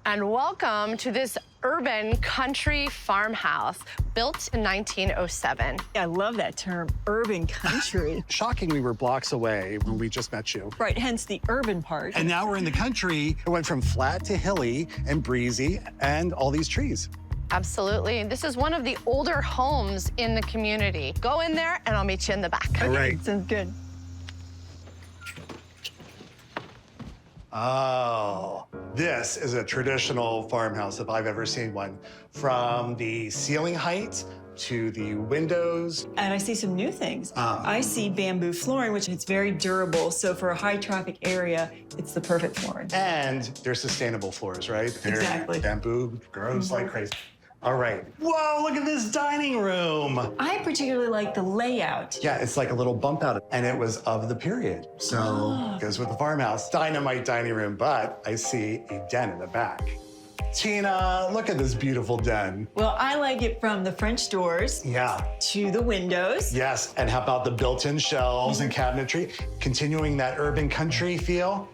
and welcome to this urban country farmhouse built in 1907. I love that term, urban country. Shocking, we were blocks away when we just met you. Right, hence the urban part. And now we're in the country. It went from flat to hilly and breezy and all these trees. Absolutely. This is one of the older homes in the community. Go in there and I'll meet you in the back. All right. Sounds good. Oh, this is a traditional farmhouse if I've ever seen one. From the ceiling height to the windows. And I see some new things. I see bamboo flooring, which is very durable. So for a high traffic area, it's the perfect flooring. And they're sustainable floors, right? Exactly. Bamboo grows like crazy. All right. Whoa, look at this dining room. I particularly like the layout. Yeah, it's like a little bump out, and it was of the period. So goes with the farmhouse. Dynamite dining room, but I see a den in the back. Tina, look at this beautiful den. Well, I like it from the French doors Yeah. to the windows. Yes, and how about the built-in shelves and cabinetry? Continuing that urban country feel.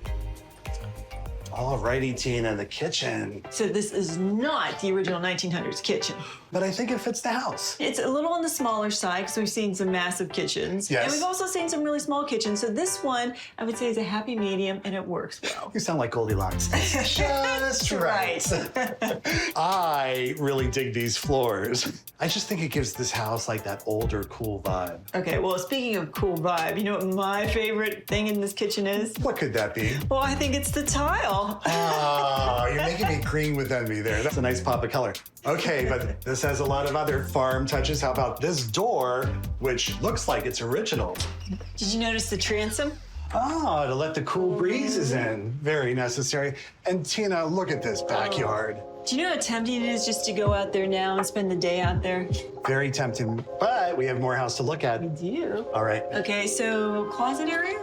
All righty, Tina, the kitchen. So this is not the original 1900s kitchen. But I think it fits the house. It's a little on the smaller side because we've seen some massive kitchens. Yes. And we've also seen some really small kitchens. So this one, I would say, is a happy medium and it works well. You sound like Goldilocks. Just right. I really dig these floors. I just think it gives this house like that older, cool vibe. Okay, well, speaking of cool vibe, you know what my favorite thing in this kitchen is? What could that be? Well, I think it's the tile. Oh, you're making me green with envy there. That's a nice pop of color. Okay, but this has a lot of other farm touches. How about this door, which looks like it's original? Did you notice the transom? Oh, to let the cool breezes in. Very necessary. And Tina, look at this backyard. Do you know how tempting it is just to go out there now and spend the day out there? Very tempting, but we have more house to look at. We do. All right. Okay, so closet area?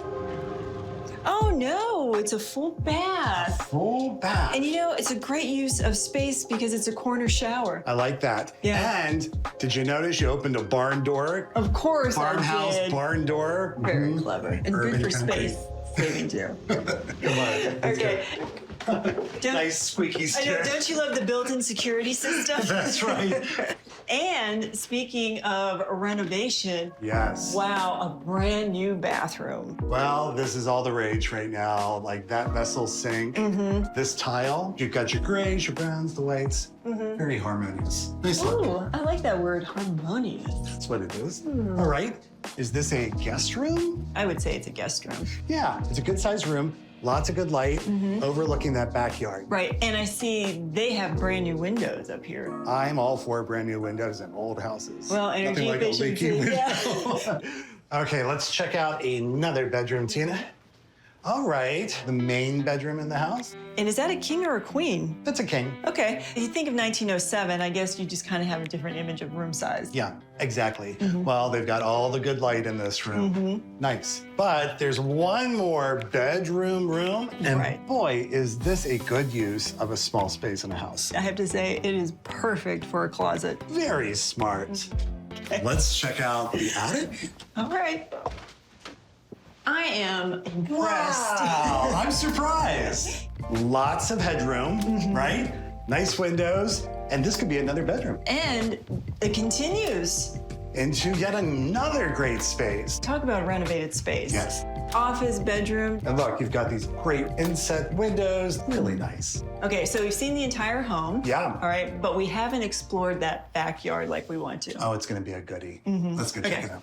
Oh no, it's a full bath. Full bath. And you know, it's a great use of space because it's a corner shower. I like that. Yeah. And did you notice you opened a barn door? Of course Farmhouse I did. barn door. Very clever and Urban good for country. space saving too. Come on. let's Okay. go. Nice squeaky I know, stair. don't you love the built-in security system? That's right. And speaking of renovation, Yes. wow, a brand new bathroom. Well, this is all the rage right now. Like that vessel sink, this tile. You've got your grays, your browns, the whites. Very harmonious. Nice look. Ooh, I like that word, harmonious. That's what it is. All right. Is this a guest room? I would say it's a guest room. Yeah, it's a good sized room. Lots of good light, overlooking that backyard. Right, and I see they have brand new windows up here. I'm all for brand new windows in old houses. Well, Nothing energy like a leaky efficiency, window. Okay, let's check out another bedroom, Tina. All right, the main bedroom in the house. And is that a king or a queen? That's a king. Okay, if you think of 1907, I guess you just kind of have a different image of room size. Yeah, exactly. Well, they've got all the good light in this room. Nice. But there's one more bedroom room. And Right. boy, is this a good use of a small space in a house. I have to say, it is perfect for a closet. Very smart. Let's check out the attic. All right. I am impressed. Wow, I'm surprised. Lots of headroom, right? Nice windows, and this could be another bedroom And it continues. into yet another great space. Talk about renovated space. Yes. Office, bedroom. And look, you've got these great inset windows, really nice. Okay, so we've seen the entire home. Yeah. All right, but we haven't explored that backyard like we want to. Oh, it's gonna be a goodie. Let's go check Okay. it out.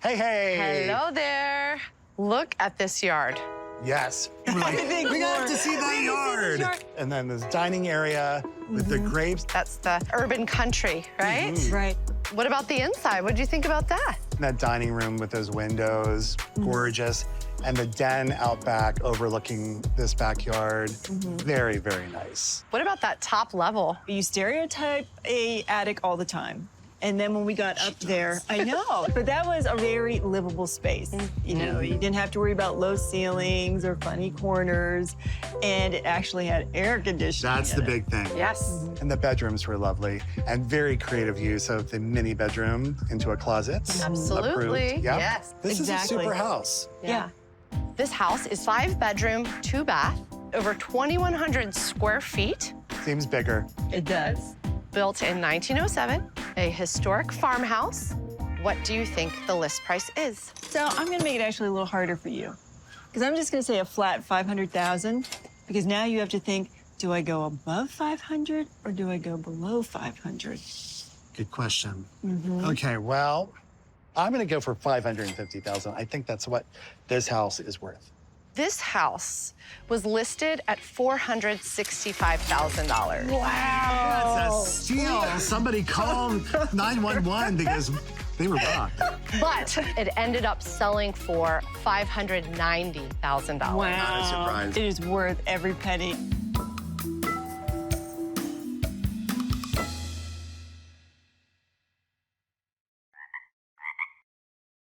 Hey, hey. Hello there. Look at this yard. Yes. We're like, think we have more. to see that yard. And then this dining area with the grapes. That's the urban country, right? Right. What about the inside? What did you think about that? That dining room with those windows, gorgeous. And the den out back overlooking this backyard. Very, very nice. What about that top level? You stereotype a attic all the time. And then when we got up there, I know, but that was a very livable space. You know, you didn't have to worry about low ceilings or funny corners, and it actually had air conditioning. That's in the it. big thing. Yes. And the bedrooms were lovely and very creative use of the mini bedroom into a closet. Absolutely. Approved. Yep. Yes. This Exactly. is a super house. Yeah. This house is 5 bedroom, 2 bath. over 2,100 square feet, Seems bigger. It does. built in 1907, a historic farmhouse. What do you think the list price is? So I'm gonna make it actually a little harder for you. Because I'm just gonna say a flat 500,000, because now you have to think, do I go above 500 or do I go below 500? Good question. Okay, well, I'm gonna go for 550,000. I think that's what this house is worth. This house was listed at $465,000. That's a steal. Somebody called 911 because they were robbed. But it ended up selling for $590,000. Wow. Not a surprise. It is worth every penny.